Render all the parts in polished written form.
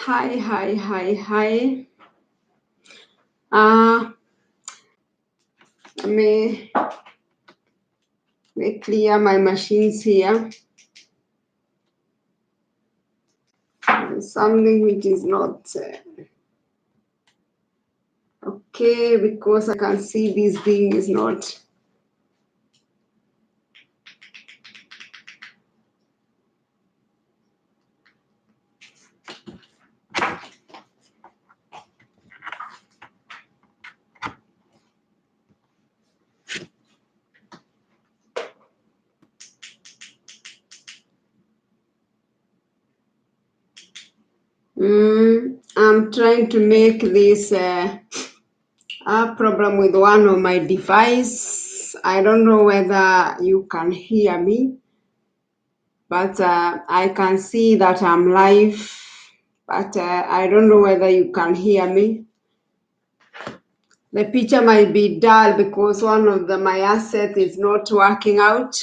Hi. Uh, may clear my machines here. Something which is not okay, because I can see this thing is not. I'm trying to make this problem with one of my device. I don't know whether you can hear me, but I can see that I'm live, but I don't know whether you can hear me. The picture might be dull because one of my assets is not working out.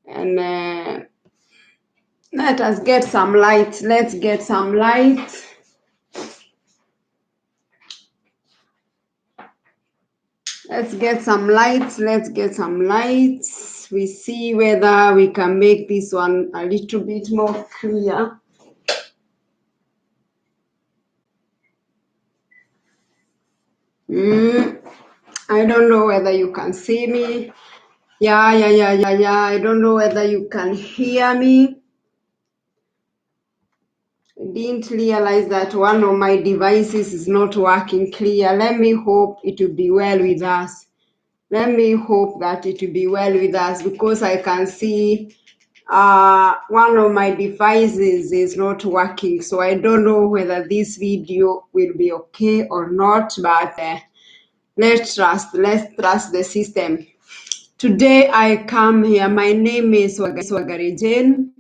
And let us get some light. Let's get some light. Let's get some light. We see whether we can make this one a little bit more clear. I don't know whether you can see me. Yeah. I don't know whether you can hear me. I didn't realize that one of my devices is not working clear. Let me hope it will be well with us. Let me hope that it will be well with us, because I can see one of my devices is not working. So I don't know whether this video will be okay or not, but let's trust the system. Today I come here. My name is Swagari Jane.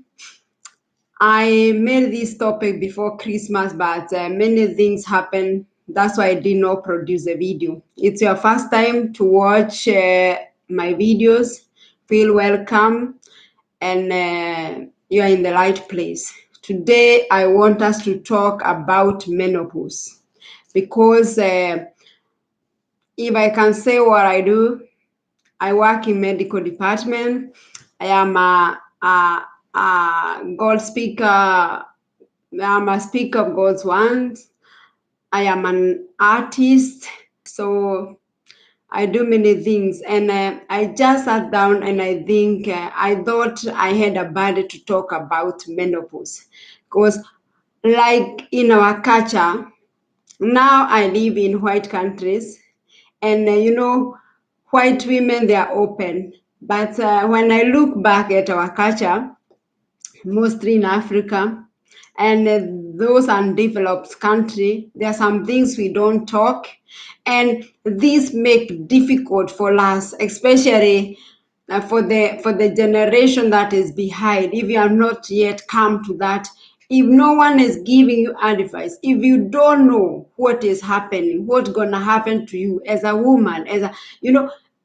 I made this topic before Christmas, but many things happened. That's why I did not produce a video. It's your first time to watch my videos. Feel welcome, and you are in the right place. Today, I want us to talk about menopause, because if I can say what I do, I work in medical department. I am a God speaker. I'm a speaker of God's word. I am an artist, so I do many things. And I just sat down and I thought I had a body to talk about menopause, because, like in our culture, now I live in white countries, and white women, they are open. But when I look back at our culture, mostly in Africa, and those undeveloped country, there are some things we don't talk, and these make difficult for us, especially for the generation that is behind. If you have not yet come to that, if no one is giving you advice, if you don't know what is happening, what's gonna happen to you as a woman,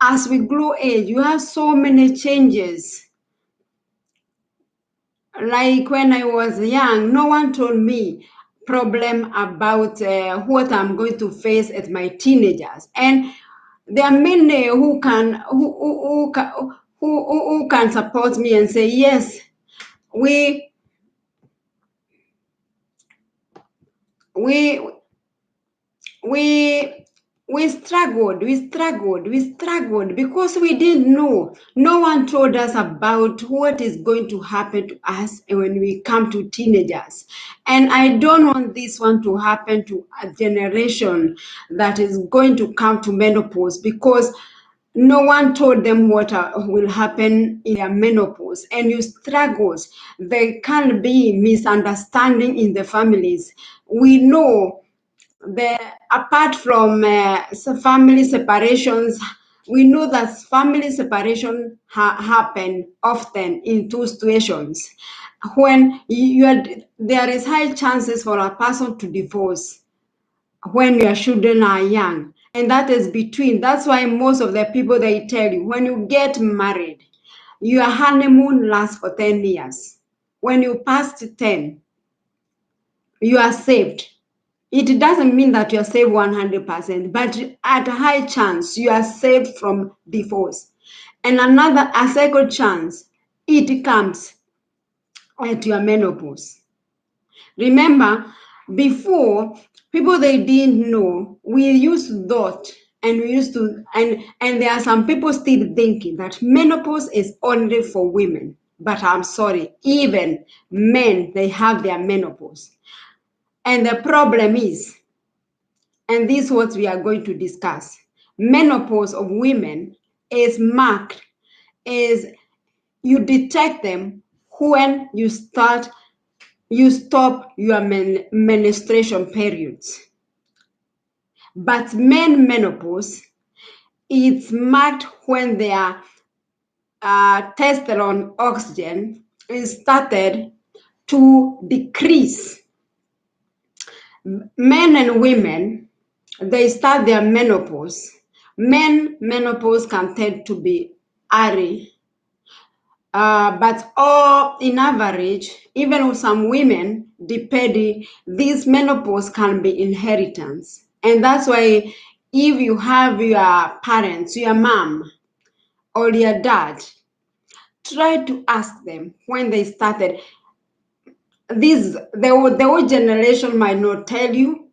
as we grow age, you have so many changes. Like when I was young, no one told me problem about what I'm going to face at my teenagers. And there are many who can support me and say, yes, we we we we struggled because we didn't know. No one told us about what is going to happen to us when we come to teenagers. And I don't want this one to happen to a generation that is going to come to menopause, because no one told them what will happen in their menopause. And you struggles. There can be misunderstanding in the families. We know, apart from family separations, we know that family separation happen often in two situations. When there is high chances for a person to divorce when your children are young, and that's why most of the people, they tell you, when you get married, your honeymoon lasts for 10 years. When you pass 10, you are saved. It doesn't mean that you are saved 100%, but at a high chance you are saved from divorce. And a second chance, it comes at your menopause. Remember, before, people they didn't know, we used to thought, and we used to, and there are some people still thinking that menopause is only for women. But I'm sorry, even men, they have their menopause. And the problem is, and this is what we are going to discuss, menopause of women is marked as you detect them when you stop your menstruation periods. But men menopause, it's marked when their testosterone oxygen is started to decrease. Men and women, they start their menopause. Men menopause can tend to be early, but all in average, even with some women, depending, this menopause can be inheritance. And that's why if you have your parents, your mom or your dad, try to ask them when they started. The old generation might not tell you,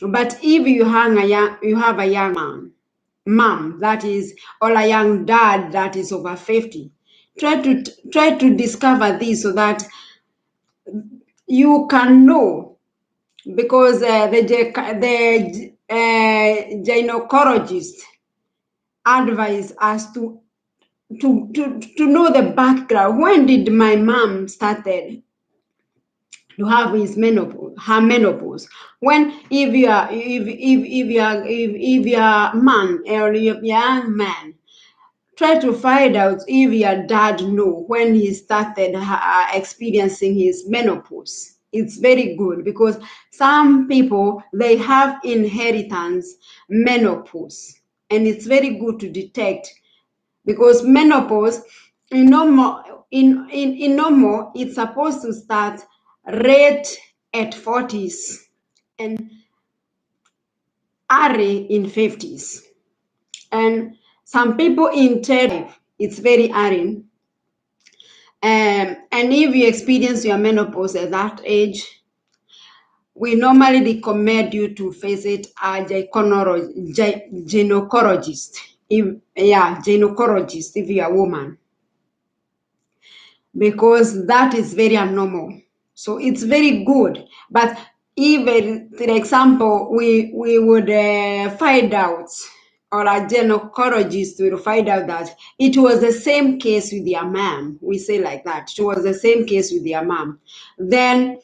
but if you have a young mom that is, or a young dad that is over 50, try to discover this so that you can know, because the gynecologist advise us to know the background. When did my mom started to have her menopause? When, if you are man or you're young man, try to find out if your dad know when he started experiencing his menopause. It's very good, because some people, they have inheritance menopause, and it's very good to detect, because menopause in normal, it's supposed to start right at 40s and early in 50s. And some people in 30, it's very early. And if you experience your menopause at that age, we normally recommend you to visit a gynecologist. Gynecologist if you are a woman, because that is very abnormal. So it's very good. But even, for example, we would find out, or a gynecologist will find out that it was the same case with your mom. We say like that. It was the same case with your mom. Then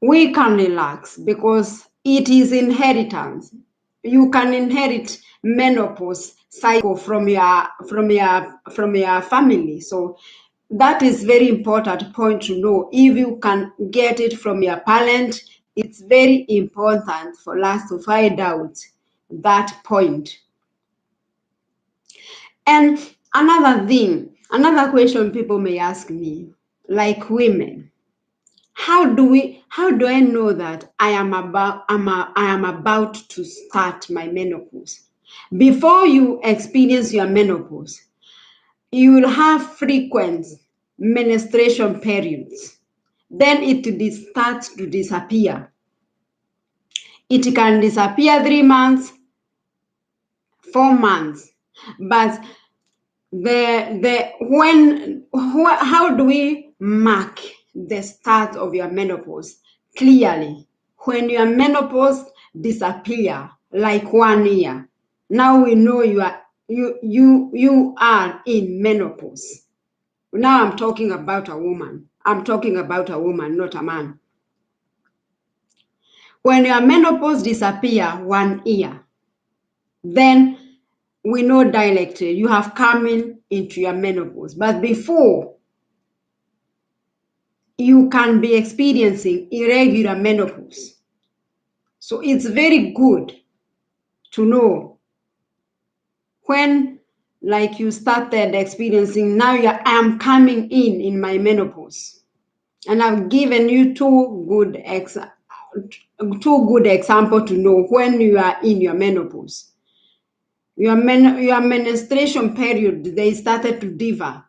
we can relax, because it is inheritance. You can inherit menopause cycle from your family. So that is very important point to know. If you can get it from your parent, it's very important for us to find out that point. And another question people may ask me, like women, how do I know that I am about to start my menopause? Before you experience your menopause, you will have frequent menstruation periods. Then it starts to disappear. It can disappear 3 months, 4 months. But how do we mark the start of your menopause? Clearly, when your menopause disappear, like 1 year, now we know you are in menopause. Now I'm talking about a woman. I'm talking about a woman, not a man. When your menopause disappear 1 year, then we know directly you have come into your menopause. But before, you can be experiencing irregular menopause. So it's very good to know when, like, you started experiencing, now I am coming in my menopause. And I've given you two good two good examples to know when you are in your menopause. Your menstruation period, they started to differ.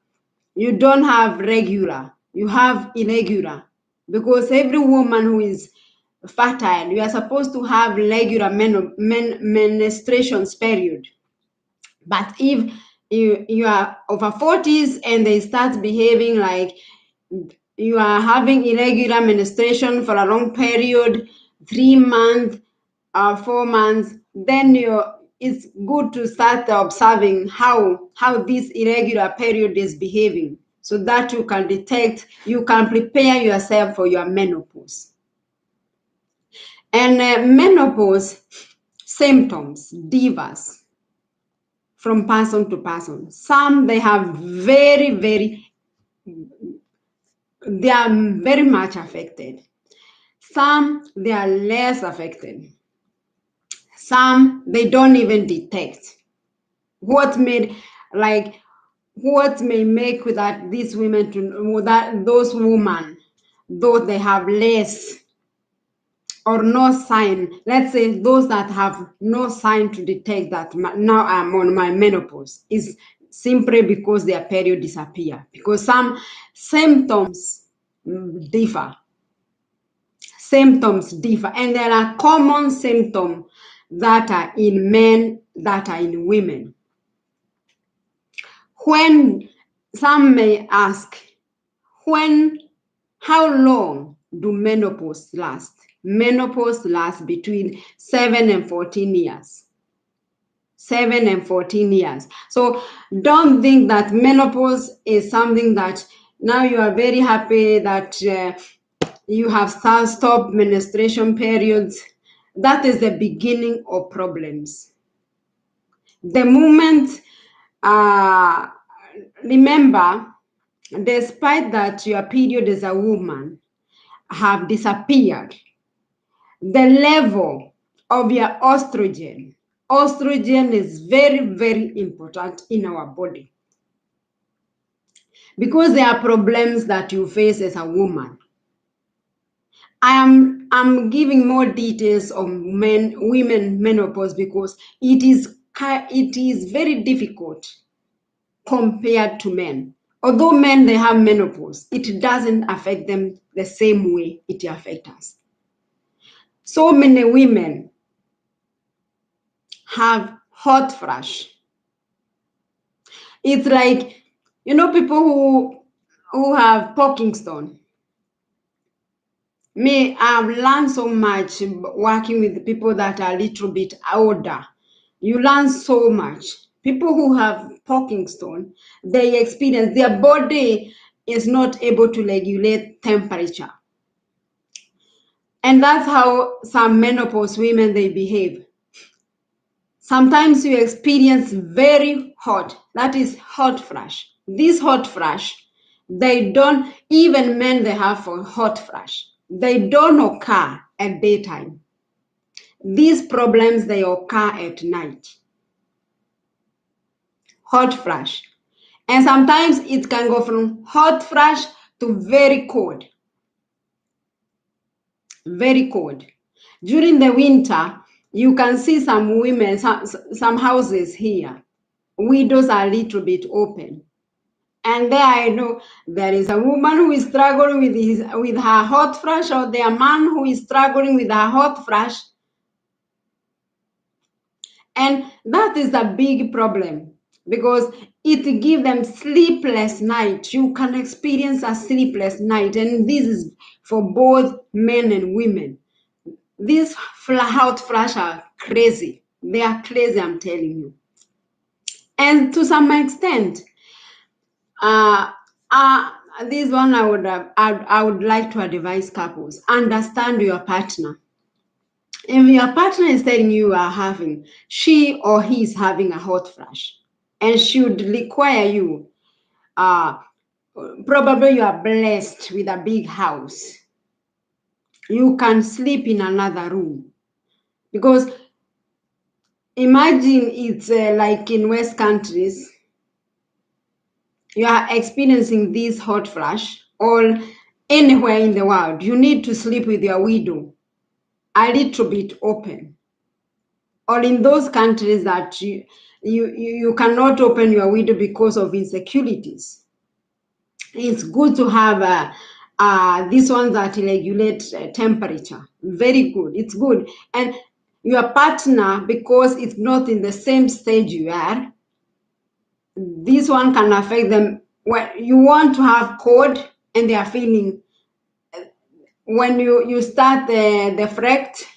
You don't have regular, you have irregular. Because every woman who is fertile, you are supposed to have regular menstruations period. But if you are over 40s and they start behaving like you are having irregular menstruation for a long period, 3 months, 4 months, then it's good to start observing how this irregular period is behaving, so that you can detect, you can prepare yourself for your menopause. And menopause symptoms differs from person to person. Some they are very much affected. Some they are less affected. Some they don't even detect. What may make that these women those women, though they have less or no sign, let's say those that have no sign to detect that now I'm on my menopause, is simply because their period disappear, because some symptoms differ. Symptoms differ, and there are common symptoms that are in men, that are in women. When some may ask, how long do menopause last? Menopause lasts between 7 and 14 years. 7 and 14 years. So don't think that menopause is something that now you are very happy that you have stopped menstruation periods. That is the beginning of problems. The moment, remember, despite that your period as a woman have disappeared, the level of your estrogen is very important in our body, because there are problems that you face as a woman. I'm giving more details on women menopause because it is very difficult compared to men. Although men they have menopause, it doesn't affect them the same way it affects us. So many women have hot flash. It's like, people who have Parkinson. Me, I've learned so much working with people that are a little bit older. You learn so much. People who have Parkinson, they experience their body is not able to regulate temperature. And that's how some menopause women, they behave. Sometimes you experience very hot, that is hot flash. This hot flash, they don't, even men they have for hot flash, they don't occur at daytime. These problems, they occur at night. Hot flash. And sometimes it can go from hot flash to very cold. Very cold. During the winter, you can see some women, some houses here, windows are a little bit open. And there I know there is a woman who is struggling with her hot flash, or there a man who is struggling with her hot flash. And that is a big problem, because it gives them sleepless night. You can experience a sleepless night, and this is for both men and women. These hot flash are crazy. They are crazy, I'm telling you. And to some extent, this one I would like to advise couples: understand your partner. If your partner is telling you are having, she or he is having a hot flash, and should require you, probably you are blessed with a big house, you can sleep in another room. Because imagine it's like in West countries, you are experiencing this hot flash, or anywhere in the world, you need to sleep with your widow. a little bit open, or in those countries that you cannot open your window because of insecurities, it's good to have these ones that regulate temperature. Very good. It's good. And your partner, because it's not in the same stage you are, this one can affect them. When you want to have cold and they are feeling, when you start the frect,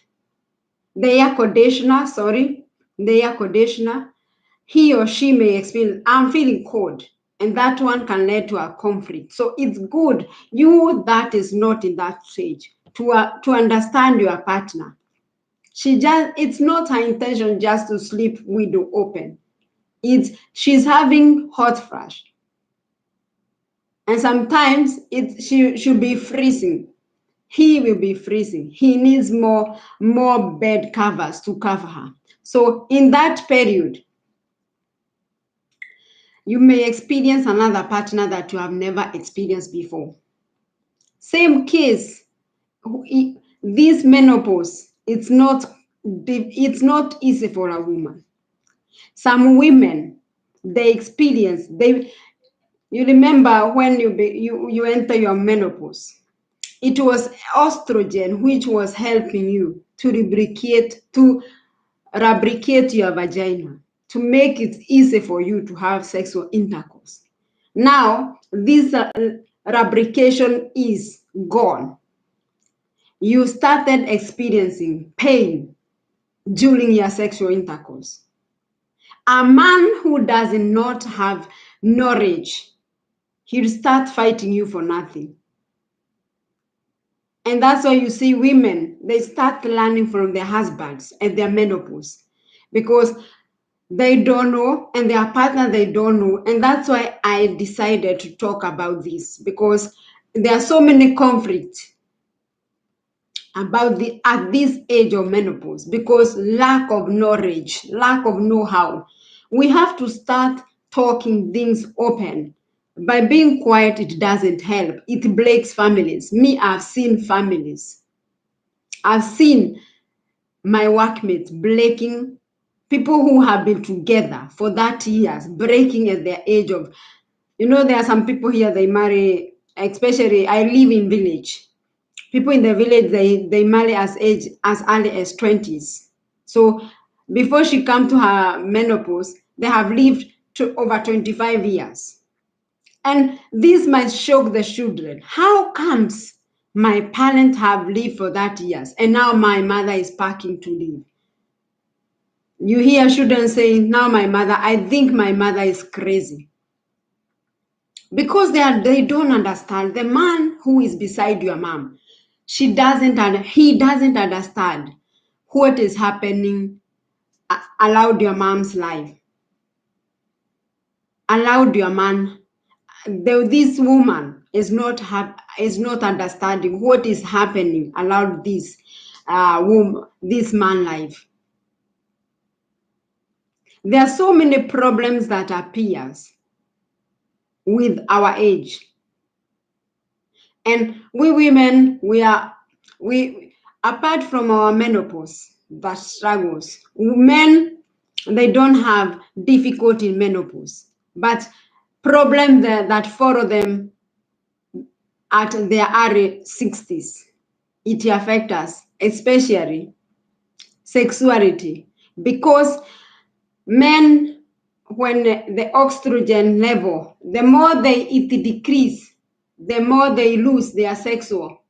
the air conditioner, he or she may experience, I'm feeling cold, and that one can lead to a conflict. So it's good, you that is not in that stage, to understand your partner. It's not her intention just to sleep window open. She's having hot flash, and sometimes she should be freezing. He will be freezing. He needs more bed covers to cover her. So in that period, you may experience another partner that you have never experienced before. Same case, this menopause, it's not easy for a woman. Some women, you remember when you enter your menopause, it was estrogen which was helping you to lubricate your vagina, to make it easy for you to have sexual intercourse. Now, this lubrication is gone. You started experiencing pain during your sexual intercourse. A man who does not have knowledge, he'll start fighting you for nothing. And that's why you see women, they start learning from their husbands at their menopause, because they don't know, and their partner, they don't know. And that's why I decided to talk about this, because there are so many conflicts at this age of menopause, because lack of knowledge, lack of know-how. We have to start talking things open. By being quiet, it doesn't help. It breaks families. Me, I've seen families. I've seen my workmates breaking, people who have been together for 30 years, breaking at their age of, there are some people here, they marry, especially I live in village. People in the village, they marry as early as 20s. So before she come to her menopause, they have lived to over 25 years. And this might shock the children. How comes my parents have lived for 30 years and now my mother is packing to leave? You hear children saying, now I think my mother is crazy. Because they don't understand. The man who is beside your mom, he doesn't understand what is happening, allowed your mom's life. Allowed your man, this woman is not understanding what is happening, allowed this this man life. There are so many problems that appears with our age. And we women, apart from our menopause that struggles, men, they don't have difficulty in menopause, but problems that follow them at their early 60s, it affects us, especially sexuality, because men, when the estrogen level, the more it decrease, the more they lose their sexual.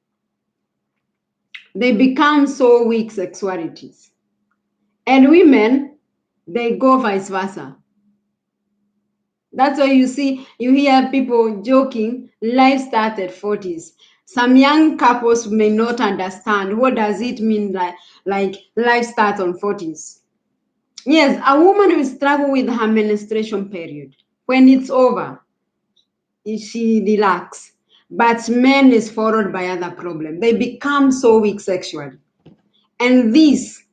They become so weak sexualities. And women, they go vice versa. That's why you hear people joking, life starts at 40s. Some young couples may not understand what does it mean like life starts on 40s. Yes, a woman will struggle with her menstruation period. When it's over, she relaxes. But men is followed by other problems. They become so weak sexually. And this,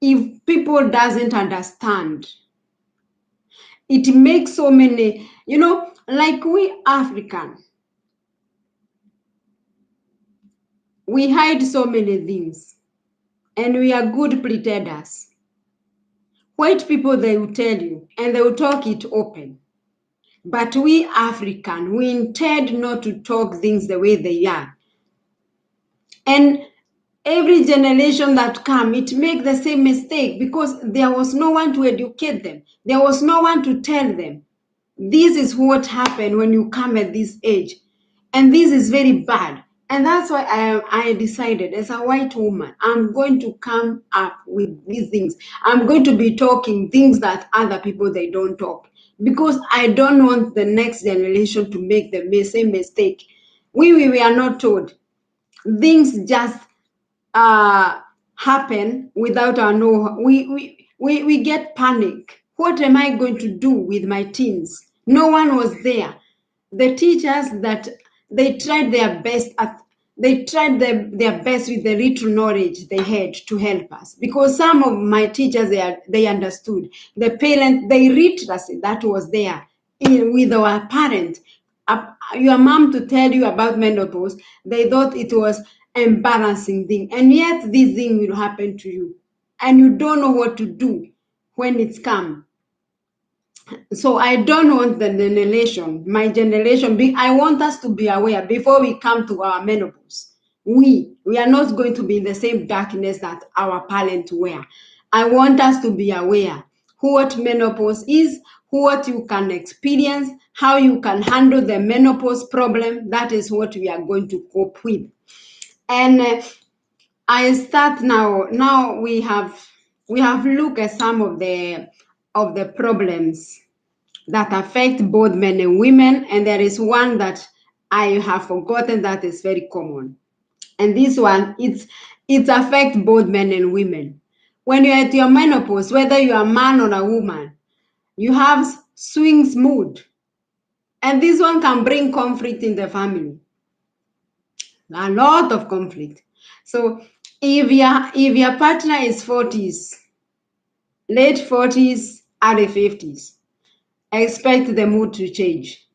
if people doesn't understand, it makes so many, like we African, We hide so many things, and we are good pretenders. White people, they will tell you, and they will talk it open. But we African, we intend not to talk things the way they are. And every generation that come, it make the same mistake because there was no one to educate them. There was no one to tell them. This is what happened when you come at this age. And this is very bad. And that's why I decided as a white woman, I'm going to come up with these things. I'm going to be talking things that other people, they don't talk. Because I don't want the next generation to make the same mistake. We are not told. Things just happen without our know. We get panic. What am I going to do with my teens? No one was there. The teachers, that they tried their best their best with the little knowledge they had to help us, because some of my teachers, they understood. The parents, the literacy that was there with our parents, your mom to tell you about menopause, they thought it was embarrassing thing, and yet this thing will happen to you and you don't know what to do when it's come. So I don't want my generation, I want us to be aware before we come to our menopause. We are not going to be in the same darkness that our parents were. I want us to be aware what menopause is, what you can experience, how you can handle the menopause problem. That is what we are going to cope with. And I start now. Now we have looked at some of the problems that affect both men and women, and there is one that I have forgotten that is very common. And this one, it affects both men and women. When you're at your menopause, whether you're a man or a woman, you have swings mood. And this one can bring conflict in the family. A lot of conflict. So if your partner is 40s, late 40s, early 50s, expect the mood to change.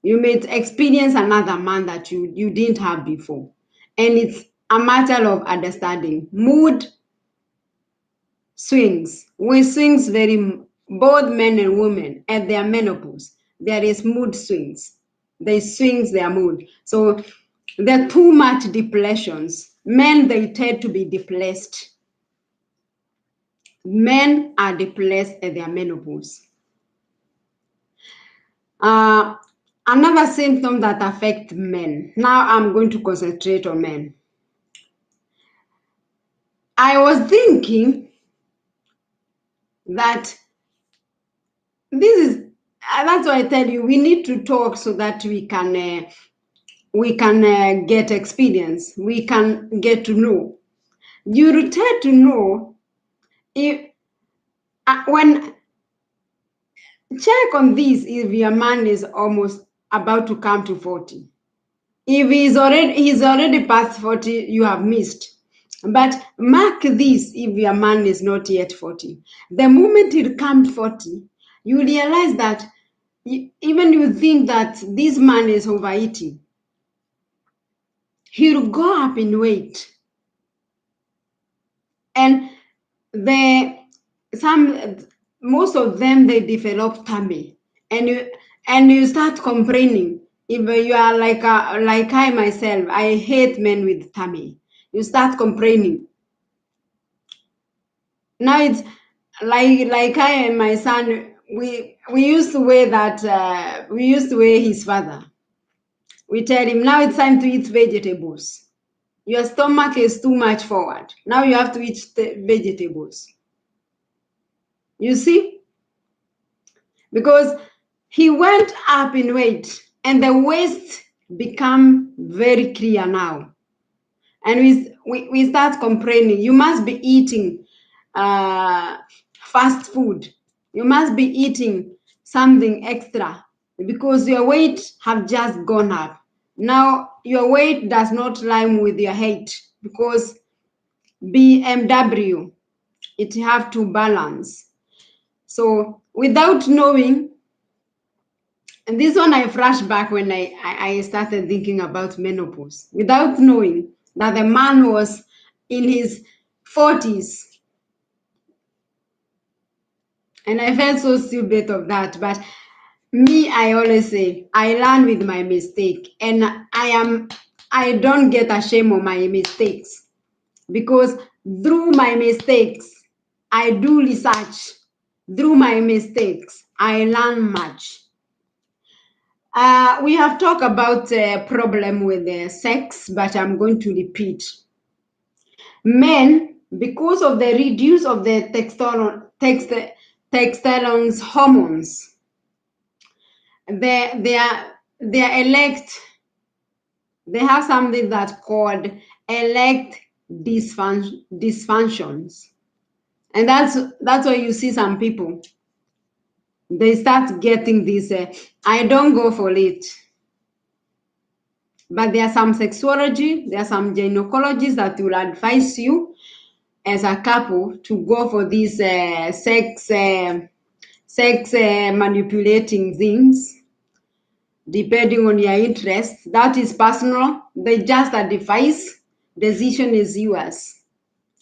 You may experience another man that you didn't have before. And it's a matter of understanding. Mood swings. We swings both men and women at their menopause. There is mood swings. They swings their mood. So there are too much depletions. Men, they tend to be depressed. Men are depressed at their menopause. Another symptom that affects men. Now I'm going to concentrate on men. I was thinking that that's why I tell you, we need to talk so that we can get experience. We can get to know. You tend to know if when check on this, if your man is almost about to come to 40. If he's already past 40, you have missed. But mark this, if your man is not yet 40. The moment he comes 40, you realize that even you think that this man is overeating, he'll go up in weight. And most of them, they develop tummy. And you start complaining. If you are like I myself, I hate men with tummy. You start complaining. Now it's like I and my son, we used to weigh that we used to weigh his father. We tell him, now it's time to eat vegetables. Your stomach is too much forward. Now you have to eat vegetables. You see? Because he went up in weight and the waist become very clear now. And we start complaining. You must be eating fast food. You must be eating something extra because your weight have just gone up. Now your weight does not line with your height because BMW, it have to balance. So without knowing, and this one I flash back when I started thinking about menopause. Without knowing, that the man was in his 40s. And I felt so stupid of that. But me, I always say, I learn with my mistake. And I don't get ashamed of my mistakes. Because through my mistakes, I do research. Through my mistakes, I learn much. We have talked about a problem with sex, but I'm going to repeat. Men, because of the reduce of the testosterone hormones, they have something that's called elect dysfunctions, and that's why you see some people, they start getting this. I don't go for it, but there are some sexology, there are some gynecologists that will advise you as a couple to go for these sex manipulating things depending on your interest. That is personal. They just advise. Decision is yours.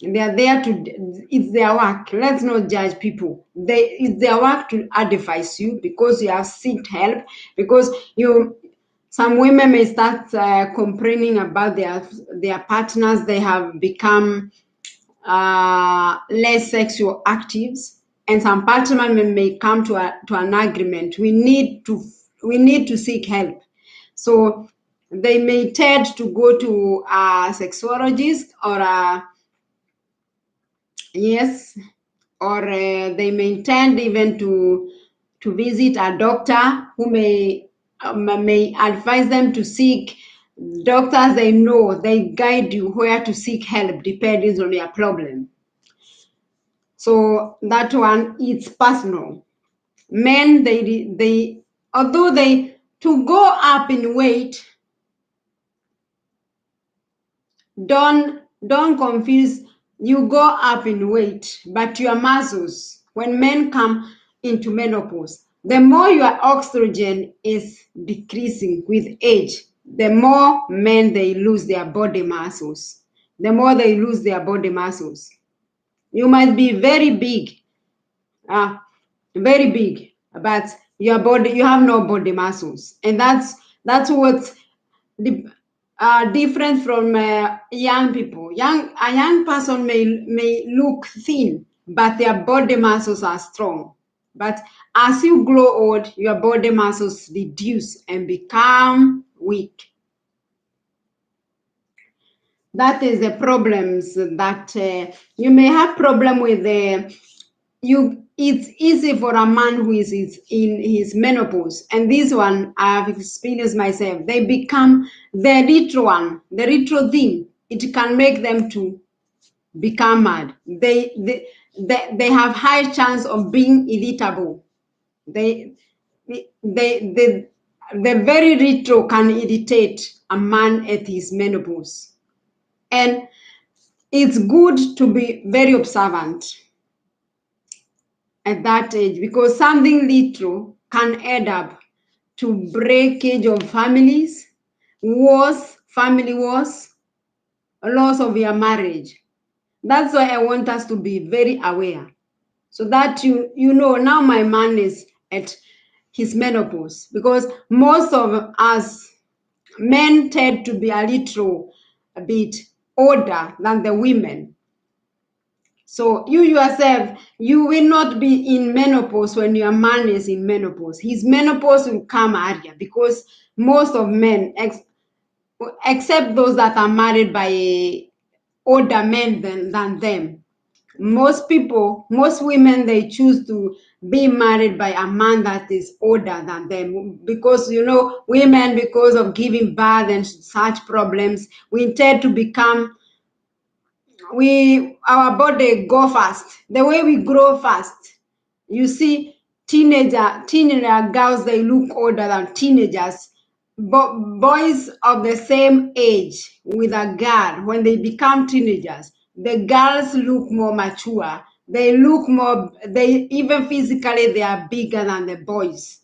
They are there to, it's their work. Let's not judge people. It's their work to advise you because you have sought help, because some women may start complaining about their partners. They have become less sexual actives, and some partners may come to an agreement. We need to seek help. So they may tend to go to a sexologist or they may tend even to visit a doctor who may advise them to seek doctors. They know, they guide you where to seek help depending on your problem. So that one, it's personal. Men, they although they to go up in weight, don't confuse. You go up in weight, but your muscles, when men come into menopause, the more your oxygen is decreasing with age, the more men they lose their body muscles. The more they lose their body muscles. You might be very big, very big, but your body, you have no body muscles, and that's what's different from young people. A young person may look thin, but their body muscles are strong. But as you grow old, your body muscles reduce and become weak. That is the problems that you may have problem with. It's easy for a man who is in his menopause, and this one I have experienced myself. They become the retro thing. It can make them to become mad. They have high chance of being irritable. The very retro can irritate a man at his menopause, and it's good to be very observant at that age, because something little can add up to breakage of families, family wars, loss of your marriage. That's why I want us to be very aware, so that you know now my man is at his menopause, because most of us men tend to be a bit older than the women. So you yourself, you will not be in menopause when your man is in menopause. His menopause will come earlier, because most of men, except those that are married by older men than them, most women, they choose to be married by a man that is older than them, because women, because of giving birth and such problems, we tend to become, our body go fast. The way we grow fast, you see, teenager girls, they look older than teenagers. But boys of the same age with a girl, when they become teenagers, the girls look more mature. They look more, they even physically, they are bigger than the boys.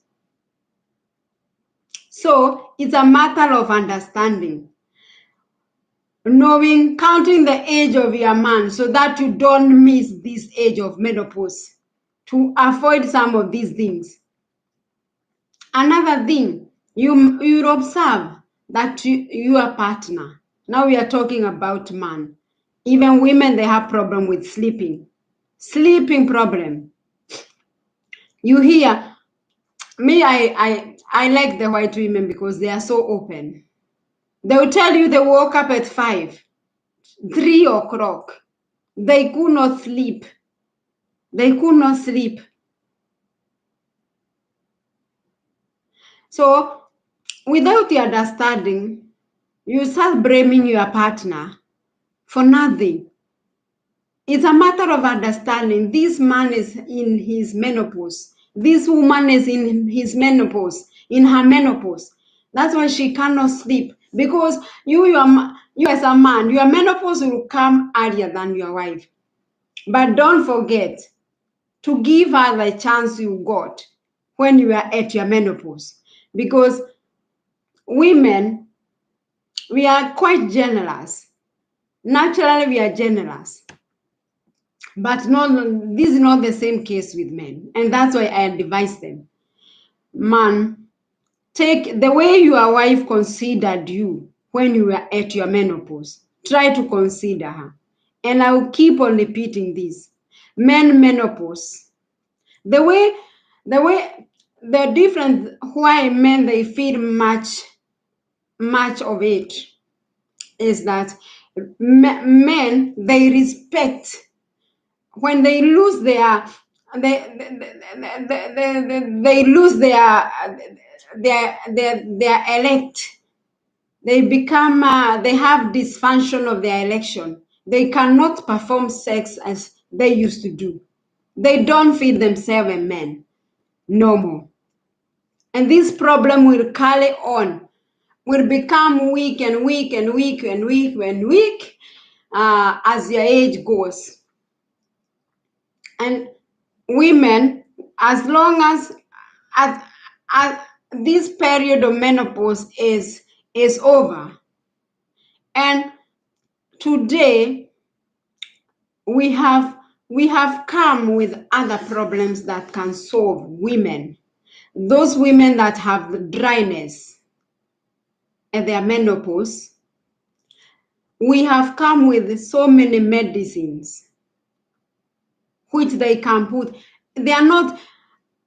So it's a matter of understanding. knowing, counting the age of your man so that you don't miss this age of menopause, to avoid some of these things. Another thing, you observe that your partner, now we are talking about man, even women, they have problem with sleeping problem. You hear me, I like the white women because they are so open. They will tell you they woke up at 5, 3 o'clock. They could not sleep. So without the understanding, you start blaming your partner for nothing. It's a matter of understanding. This man is in his menopause. This woman is in his menopause, in her menopause. That's why she cannot sleep. Because you as a man, your menopause will come earlier than your wife. But don't forget to give her the chance you got when you are at your menopause. Because women, we are quite generous. Naturally, we are generous. But this is not the same case with men. And that's why I advise them. Man, take the way your wife considered you when you were at your menopause. Try to consider her. And I will keep on repeating this. Men menopause. The difference why men they feel much of it is that men they respect when they lose they lose their elect. They become they have dysfunction of their election. They cannot perform sex as they used to do. They don't feel themselves a man no more. And this problem will carry on, will become weak and weak and weak and weak and weak as your age goes. And women, as long as this period of menopause is over, and today we have come with other problems that can solve women. Those women that have the dryness at their menopause, we have come with so many medicines which they can put. They are not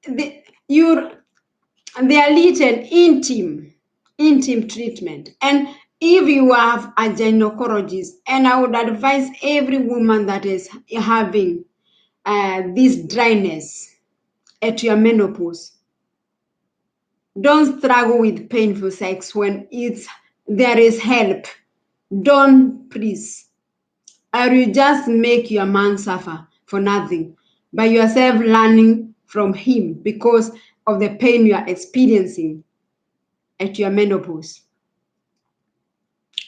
they are little intimate treatment. And if you have a gynecologist, and I would advise every woman that is having this dryness at your menopause, don't struggle with painful sex when there is help. Don't, please. Or you just make your man suffer for nothing by yourself learning from him because of the pain you are experiencing at your menopause.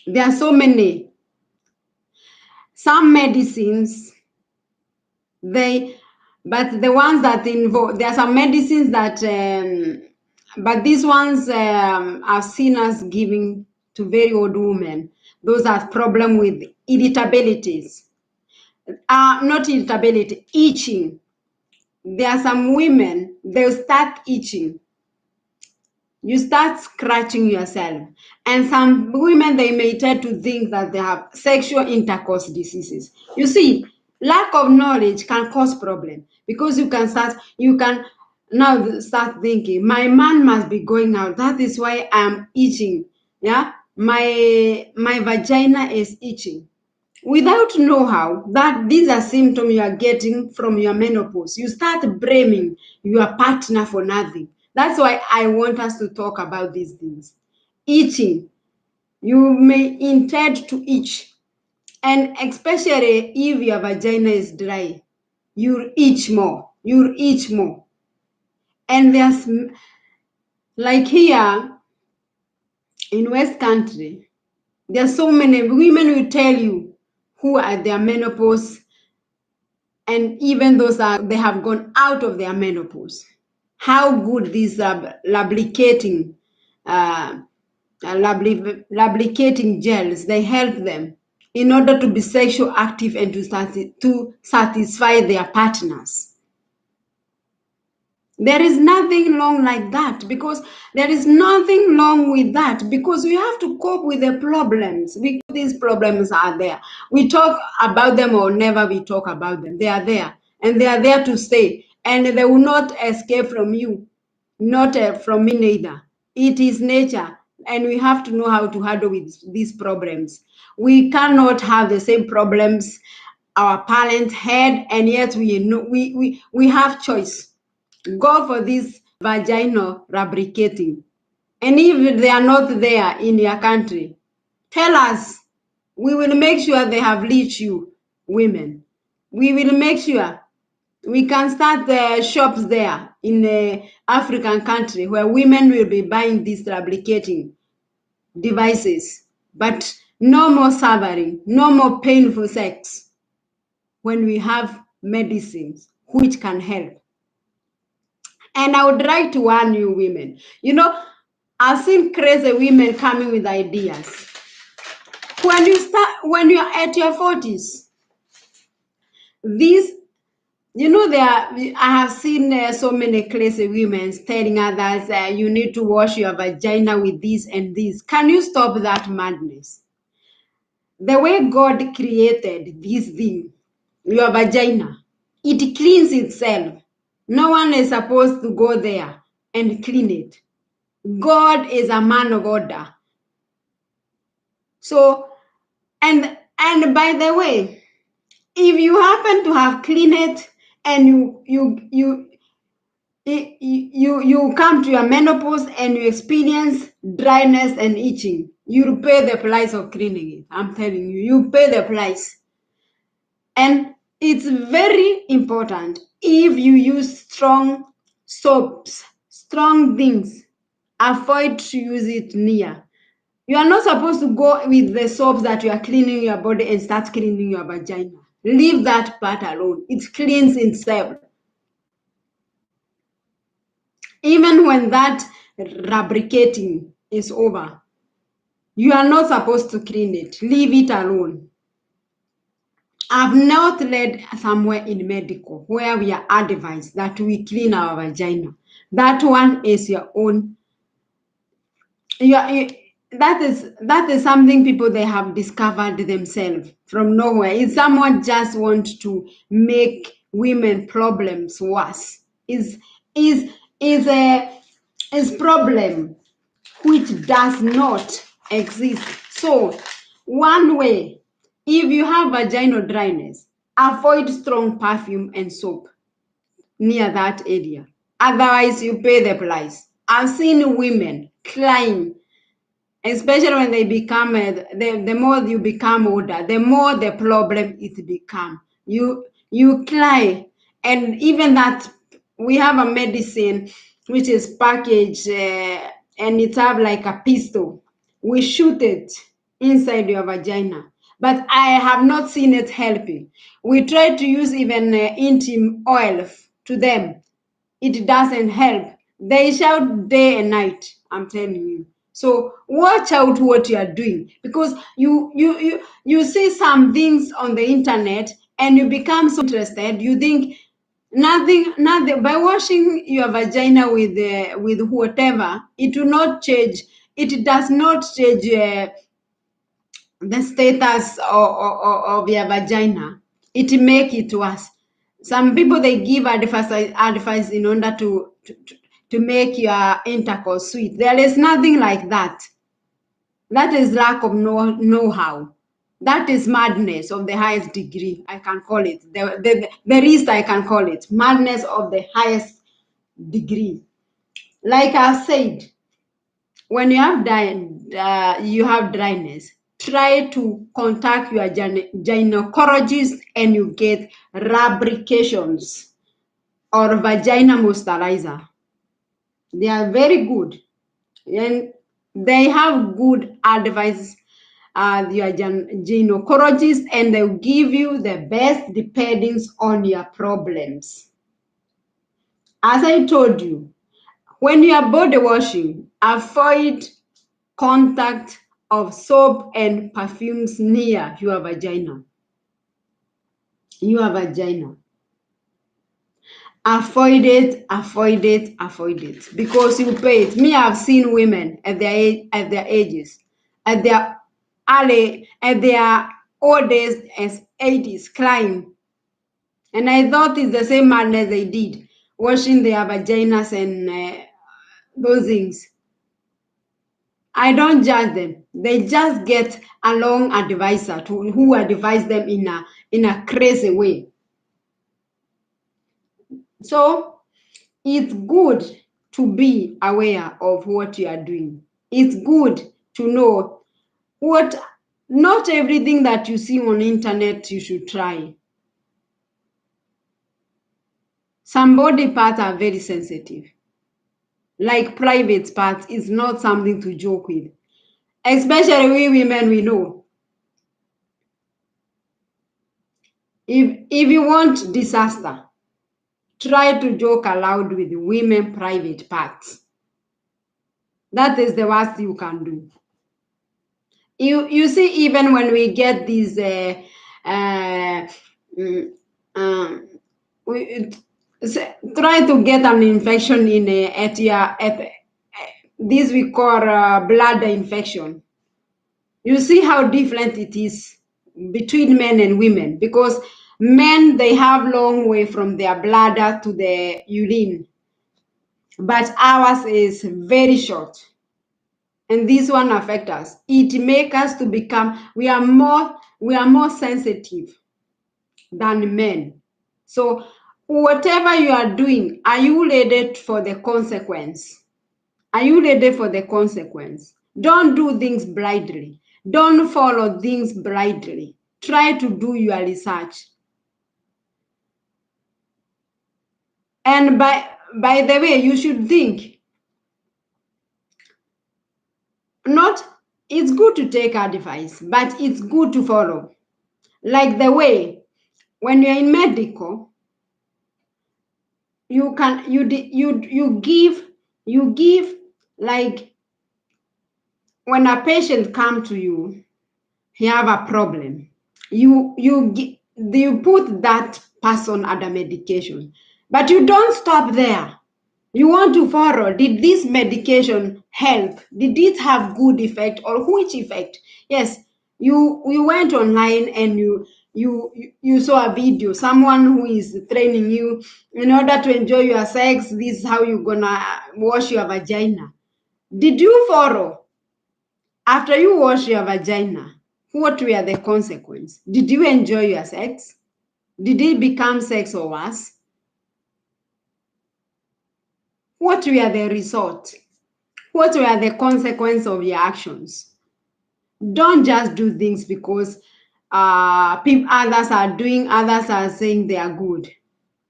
There are so many. Some medicines, but the ones that involve, there are some medicines that, but these ones are seen as giving to very old women. Those are problem with irritabilities. Not irritability, itching. There are some women, they'll start itching. You start scratching yourself. And some women, they may tend to think that they have sexual intercourse diseases. You see, lack of knowledge can cause problem because you can now start thinking, my man must be going out. That is why I'm itching. Yeah, my vagina is itching. Without know-how, that these are symptoms you are getting from your menopause. You start blaming your partner for nothing. That's why I want us to talk about these things. Itching. You may intend to itch. And especially if your vagina is dry, you'll itch more. And there's, like here in West Country, there are so many women will tell you who are their menopause, and even those they have gone out of their menopause. How good these lubricating lubricating gels. They help them in order to be sexually active and to satisfy their partners. There is nothing wrong like that, because there is nothing wrong with that, because we have to cope with the problems. These problems are there. We talk about them or never we talk about them. They are there, and they are there to stay, and they will not escape from you, not from me neither. It is nature, and we have to know how to handle with these problems. We cannot have the same problems our parents had, and yet we know we have choice. Go for this vaginal lubricating. And if they are not there in your country, tell us. We will make sure they have reached you, women. We will make sure we can start shops there in the African country where women will be buying these lubricating devices. But no more suffering, no more painful sex when we have medicines which can help. And I would like to warn you, women. I've seen crazy women coming with ideas. When you're at your 40s, these, I have seen so many crazy women telling others, you need to wash your vagina with this and this. Can you stop that madness? The way God created this thing, your vagina, it cleans itself. No one is supposed to go there and clean it. God is a man of order. So, and by the way, if you happen to have cleaned it and you come to your menopause and you experience dryness and itching, you'll pay the price of cleaning it. I'm telling you, you pay the price. And it's very important, if you use strong soaps, strong things, avoid to use it near. You are not supposed to go with the soaps that you are cleaning your body and start cleaning your vagina. Leave that part alone. It cleans itself. Even when that lubricating is over, you are not supposed to clean it. Leave it alone. I've not read somewhere in medical where we are advised that we clean our vagina. That one is your own. That is something people they have discovered themselves from nowhere. If someone just wants to make women problems worse, is a problem which does not exist. So one way, if you have vaginal dryness, avoid strong perfume and soap near that area. Otherwise, you pay the price. I've seen women crying, especially when they become the more you become older, the more the problem it become. You cry, and even that we have a medicine which is packaged and it have like a pistol. We shoot it inside your vagina, but I have not seen it helping. We try to use even intim oil to them. It doesn't help. They shout day and night, I'm telling you. So watch out what you are doing, because you see some things on the internet and you become so interested. You think nothing by washing your vagina with whatever, it will not change. It does not change the status of your vagina. It make it worse. Some people they give advice in order to make your intercourse sweet. There is nothing like that. That is lack of know-how. That is madness of the highest degree. I can call it the least I can call it madness of the highest degree. Like I said, when you have dryness, try to contact your gynecologist and you get lubrications or vagina moisturizer. They are very good, and they have good advice. Your gynecologist, and they'll give you the best depending on your problems. As I told you, when you are body washing, avoid contact of soap and perfumes near your vagina. Your vagina. Avoid it, avoid it, avoid it. Because you pay it. Me, I've seen women at their ages, at their old days as 80s crying. And I thought it's the same madness they did, washing their vaginas and those things. I don't judge them. They just get a long advisor who advise them in a crazy way. So it's good to be aware of what you are doing. It's good to know what not everything that you see on internet you should try. Some body parts are very sensitive. Like private parts is not something to joke with. Especially we women, we know. If you want disaster, try to joke aloud with women private parts. That is the worst you can do. You see, even when we get these we try to get an infection in this we call bladder infection. You see how different it is between men and women, because men, they have long way from their bladder to the urine, but ours is very short, and this one affects us. It makes us to become, we are more sensitive than men. So whatever you are doing, are you ready for the consequence? Are you ready for the consequence? Don't do things blindly. Don't follow things blindly. Try to do your research. And by the way, you should think, not, it's good to take advice, but it's good to follow. Like the way when you're in medical, you can you give, like when a patient come to you, he have a problem, you put that person under medication, but you don't stop there. You want to follow, did this medication help? Did it have good effect or which effect? Yes, you went online and you saw a video, someone who is training you in order to enjoy your sex. This is how you're gonna wash your vagina. Did you follow? After you wash your vagina, what were the consequences? Did you enjoy your sex? Did it become sex or worse? What were the results? What were the consequences of your actions? Don't just do things because others are doing, others are saying they are good.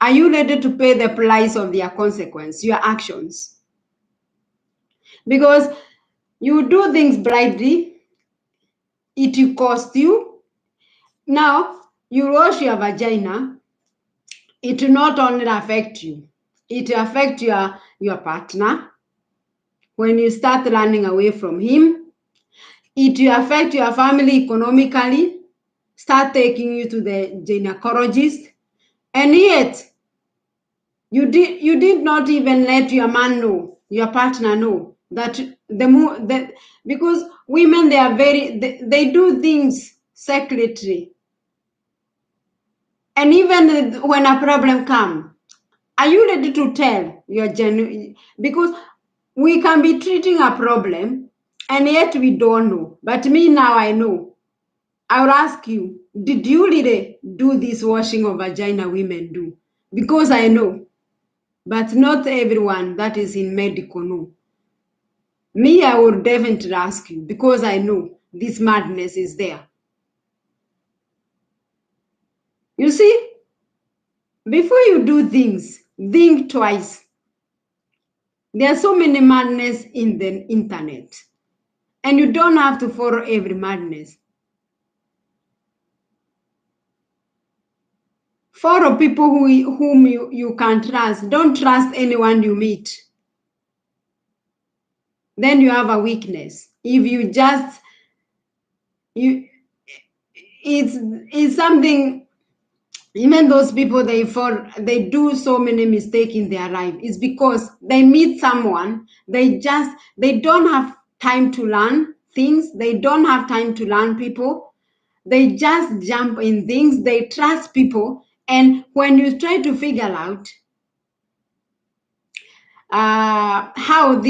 Are you ready to pay the price of their consequence, your actions? Because you do things blindly, it will cost you. Now, you wash your vagina, it will not only affect you, it will affect your partner. When you start running away from him, it will affect your family economically, start taking you to the gynecologist, and yet you did not even let your man know, your partner know that because women, they are they do things secretly, and even when a problem comes, are you ready to tell your genuine? Because we can be treating a problem and yet we don't know. But me, now I know. I will ask you, did you really do this washing of vagina women do? Because I know. But not everyone that is in medical know. Me, I will definitely ask you because I know this madness is there. You see, before you do things, think twice. There are so many madness in the internet, and you don't have to follow every madness. Follow people whom you can trust. Don't trust anyone you meet. Then you have a weakness. if you just it's something. Even those people, they do so many mistakes in their life. It's because they meet someone, they don't have time to learn things, they don't have time to learn people, they just jump in things, they trust people, and when you try to figure out how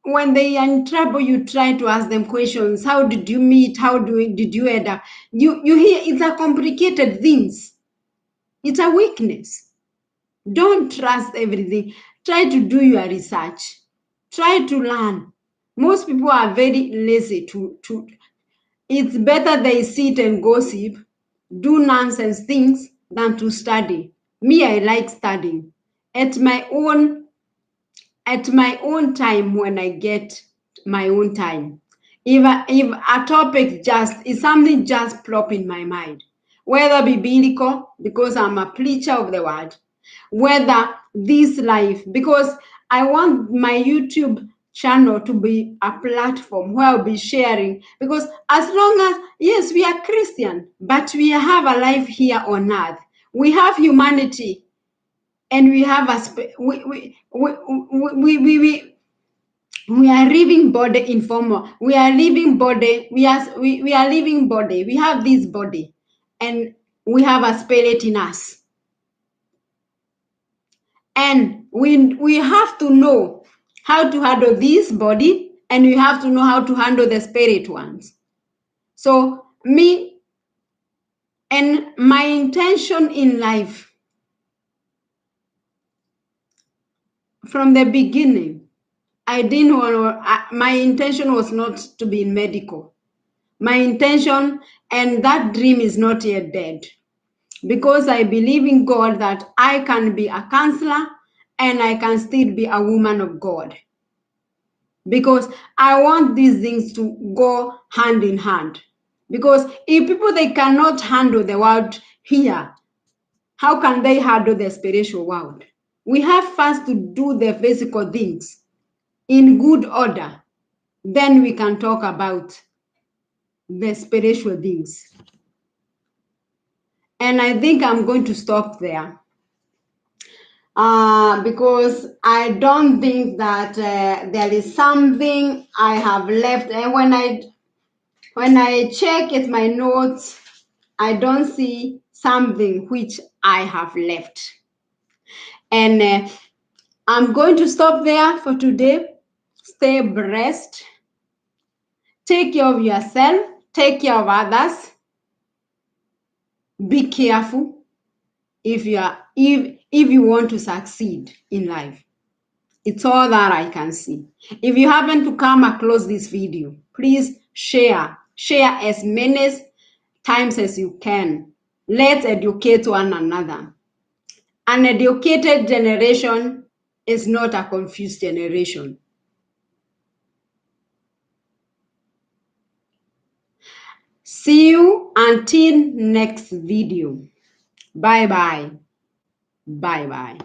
when they are in trouble, you try to ask them questions. How did you meet? Did you end up? You hear it's a complicated things. It's a weakness. Don't trust everything. Try to do your research. Try to learn. Most people are very lazy to. It's better they sit and gossip, do nonsense things than to study. Me, I like studying at my own time when I get my own time. If a topic just is something just plop in my mind, whether biblical because I'm a preacher of the word, whether this life, because I want my YouTube channel to be a platform where I'll be sharing, because as long as, yes, we are Christian, but we have a life here on earth. We have humanity, and we have we are living body in form of, we are living body, we are living body, we have this body, and we have a spirit in us, and we have to know how to handle this body, and we have to know how to handle the spirit ones. So me and my intention in life from the beginning, I didn't want my intention was not to be in medical. My intention, and that dream is not yet dead, because I believe in God that I can be a counselor and I can still be a woman of God, because I want these things to go hand in hand. Because if people, they cannot handle the world here, how can they handle the spiritual world? We have first to do the physical things in good order, then we can talk about the spiritual things. And I think I'm going to stop there, because I don't think that there is something I have left. And when I check at my notes, I don't see something which I have left. And I'm going to stop there for today. Stay blessed. Take care of yourself. Take care of others. Be careful if you want to succeed in life. It's all that I can see. If you happen to come across this video, please share as many times as you can. Let's educate one another. An educated generation is not a confused generation. See you until next video. Bye bye. Bye bye.